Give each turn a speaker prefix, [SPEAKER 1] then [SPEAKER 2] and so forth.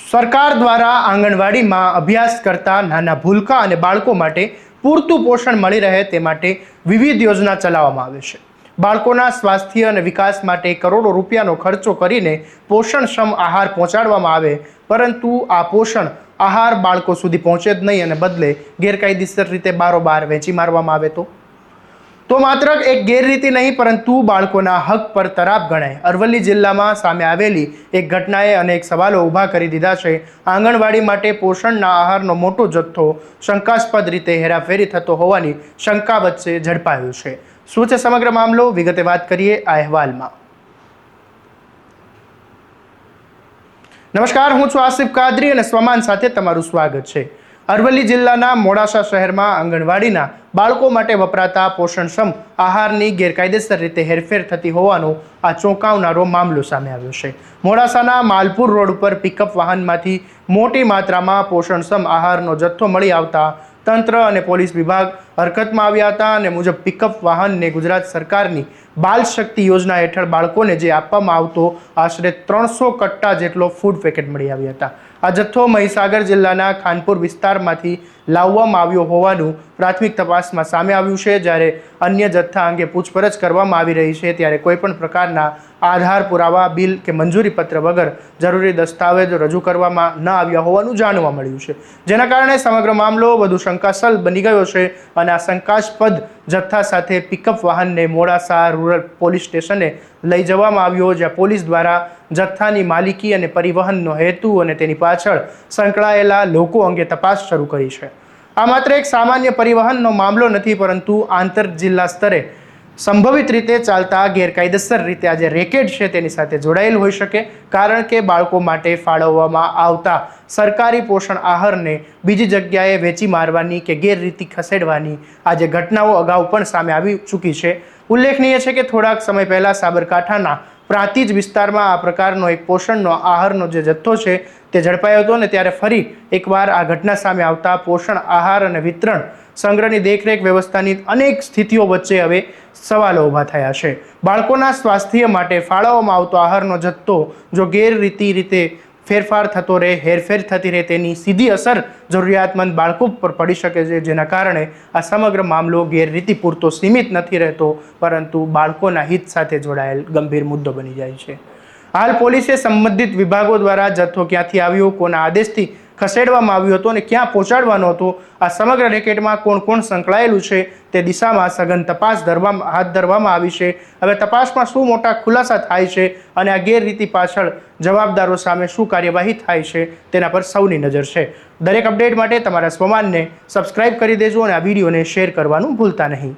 [SPEAKER 1] સરકાર દ્વારા આંગણવાડીમાં અભ્યાસ કરતા નાના ભૂલકા અને બાળકો માટે પૂરતું પોષણ મળી રહે તે માટે વિવિધ યોજના ચલાવવામાં આવે છે। બાળકોના સ્વાસ્થ્ય અને વિકાસ માટે કરોડો રૂપિયાનો ખર્ચો કરીને પોષણક્ષમ આહાર પહોંચાડવામાં આવે, પરંતુ આ પોષણ આહાર બાળકો સુધી પહોંચે જ નહીં અને બદલે ગેરકાયદેસર રીતે બારોબાર વેચી મારવામાં આવે તો માત્ર એક ગેરરીતિ નહીં પરંતુ બાળકોના હક પર તરાપ ગણાય। અરવલ્લી જિલ્લામાં સામે આવેલી એક ઘટનાએ અનેક સવાલો ઊભા કરી દીધા છે। આંગણવાડી માટે પોષણના આહારનો મોટો જથ્થો શંકાસ્પદ રીતે હેરાફેરી થતો હોવાની શંકા વચ્ચે ઝડપાયો છે। શું છે સમગ્ર મામલો, વિગતે વાત કરીએ આ અહેવાલમાં। નમસ્કાર, હું છું આસિફ કાદરી અને સ્વમાન સાથે તમારું સ્વાગત છે। અરવલ્લી જિલ્લાના મોડાસા શહેરમાં આંગણવાડીના બાળકો માટે વપરાતા પોષણક્ષમ આહારની ગેરકાયદેસર રીતે હેરફેર થતી હોવાનો આ ચોંકાવનારો મામલો સામે આવ્યો છે। મોડાસાના માલપુર રોડ પર પિકઅપ વાહનમાંથી મોટી માત્રામાં પોષણક્ષમ આહારનો જથ્થો મળી આવતા તંત્ર અને પોલીસ વિભાગ હરકતમાં આવ્યા હતા અને મુજબ પિકઅપ વાહનને ગુજરાત સરકારની બાલ શક્તિ યોજના હેઠળ બાળકોને જે આપવામાં આવતો આશરે 300 કટ્ટા જેટલો ફૂડ પેકેટ મળી આવ્યા હતા। આ જથ્થો મહીસાગર જિલ્લાના ખાનપુર વિસ્તારમાંથી લાવવામાં આવ્યો હોવાનું પ્રાથમિક તપાસમાં સામે આવ્યું છે। જ્યારે અન્ય જથ્થા અંગે પૂછપરછ કરવામાં આવી રહી છે ત્યારે કોઈપણ પ્રકારના આધાર પુરાવા, બિલ કે મંજૂરી પત્ર વગર જરૂરી દસ્તાવેજો રજૂ કરવામાં ન આવ્યા હોવાનું જાણવા મળ્યું છે, જેના કારણે સમગ્ર મામલો વધુ શંકાસ્પદ બની ગયો છે અને આ શંકાસ્પદ જથ્થા સાથે પિકઅપ વાહનને મોડાસા રૂરલ પોલીસ સ્ટેશને લઈ જવામાં આવ્યો, જ્યાં પોલીસ દ્વારા જથ્થાની માલિકી અને પરિવહનનો હેતુ અને તેની પાછળ સંકળાયેલા લોકો અંગે તપાસ શરૂ કરી છે। આ માત્ર એક સામાન્ય પરિવહનનો મામલો નથી, પરંતુ આંતર જિલ્લા સ્તરે સંભવિત રીતે ચાલતા ગેરકાયદેસર રીતે આ જે રેકેટ છે તેની સાથે જોડાયેલ હોઈ શકે, કારણ કે બાળકો માટે ફાળવવામાં આવતા સરકારી પોષણ આહારને બીજી જગ્યાએ વેચી મારવાની કે ગેરરીતિ ખસેડવાની આ જે ઘટનાઓ અગાઉ પણ સામે આવી ચૂકી છે। ઉલ્લેખનીય છે કે થોડાક સમય પહેલાં સાબરકાંઠાના પ્રાંતિજ વિસ્તારમાં આ પ્રકારનો એક પોષણનો આહારનો જે જથ્થો છે તે ઝડપાયો હતો ને ત્યારે ફરી એકવાર આ ઘટના સામે આવતા પોષણ આહાર અને વિતરણ સંગ્રહની દેખરેખ વ્યવસ્થાની અનેક સ્થિતિઓ વચ્ચે હવે સવાલો ઊભા થયા છે। બાળકોના સ્વાસ્થ્ય માટે ફાળવવામાં આવતો આહારનો જથ્થો જો ગેરરીતિ રીતે ફેરફાર થતો રહે, હેરફેર થતી રહે, તેની સીધી અસર જરૂરિયાતમંદ બાળકો પર પડી શકે છે, જેના કારણે આ સમગ્ર મામલો ગેરરીતિ પૂરતો સીમિત નથી રહેતો, પરંતુ બાળકોના હિત સાથે જોડાયેલ ગંભીર મુદ્દો બની જાય છે। હાલ પોલીસે સંબંધિત વિભાગો દ્વારા જથ્થો ક્યાંથી આવ્યો, કોના આદેશથી ખસેડવામાં આવ્યો હતો અને ક્યાં પહોંચાડવાનો હતો, આ સમગ્ર રેકેટમાં કોણ કોણ સંકળાયેલું છે તે દિશામાં સઘન તપાસ હાથ ધરવામાં આવી છે। હવે તપાસમાં શું મોટા ખુલાસા થાય છે અને આ ગેરરીતિ પાછળ જવાબદારો સામે શું કાર્યવાહી થાય છે તેના પર સૌની નજર છે। દરેક અપડેટ માટે તમારા સ્વમાનને સબસ્ક્રાઇબ કરી દેજો અને આ વિડીયોને શેર કરવાનું ભૂલતા નહીં।